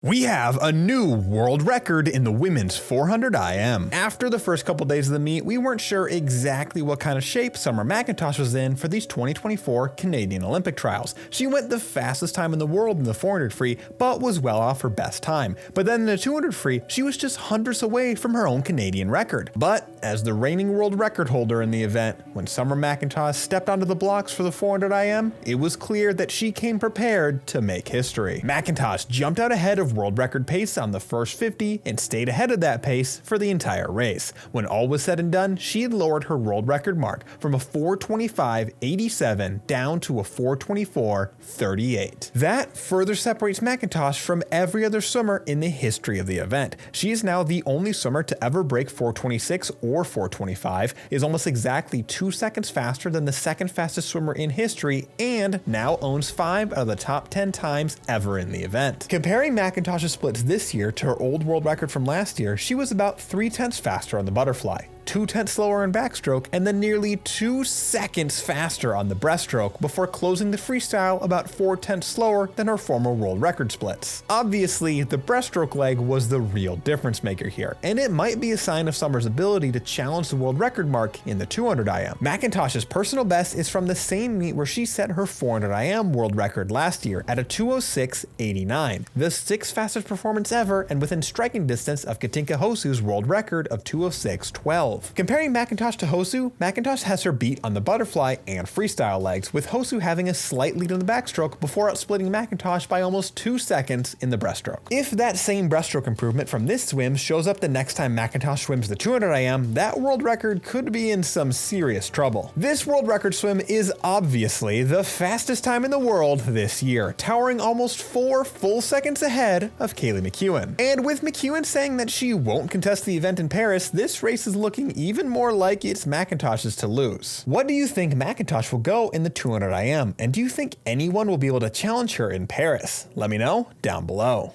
We have a new world record in the women's 400 IM. After the first couple days of the meet, we weren't sure exactly what kind of shape Summer McIntosh was in for these 2024 Canadian Olympic trials. She went the fastest time in the world in the 400 free, but was well off her best time. But then in the 200 free, she was just hundredths away from her own Canadian record. But as the reigning world record holder in the event, when Summer McIntosh stepped onto the blocks for the 400 IM, it was clear that she came prepared to make history. McIntosh jumped out ahead of world record pace on the first 50 and stayed ahead of that pace for the entire race. When all was said and done, she had lowered her world record mark from a 4:25.87 down to a 4:24.38. That further separates McIntosh from every other swimmer in the history of the event. She is now the only swimmer to ever break 4:26 or 4:25, is almost exactly 2 seconds faster than the second fastest swimmer in history, and now owns 5 out of the top 10 times ever in the event. Comparing McIntosh's splits this year to her old world record from last year, she was about 3/10 faster on the butterfly, 2/10 slower in backstroke, and then nearly 2 seconds faster on the breaststroke before closing the freestyle about 4/10 slower than her former world record splits. Obviously, the breaststroke leg was the real difference maker here, and it might be a sign of Summer's ability to challenge the world record mark in the 200 IM. McIntosh's personal best is from the same meet where she set her 400 IM world record last year at a 2:06.89, the 6th fastest performance ever and within striking distance of Katinka Hosszu's world record of 2:06.12. Comparing McIntosh to Hosszu, McIntosh has her beat on the butterfly and freestyle legs, with Hosszu having a slight lead in the backstroke before outsplitting McIntosh by almost 2 seconds in the breaststroke. If that same breaststroke improvement from this swim shows up the next time McIntosh swims the 200 IM, that world record could be in some serious trouble. This world record swim is obviously the fastest time in the world this year, towering almost 4 full seconds ahead of Kaylee McEwen. And with McEwen saying that she won't contest the event in Paris, this race is looking even more like it's McIntosh's to lose. What do you think McIntosh will go in the 200 IM? And do you think anyone will be able to challenge her in Paris? Let me know down below.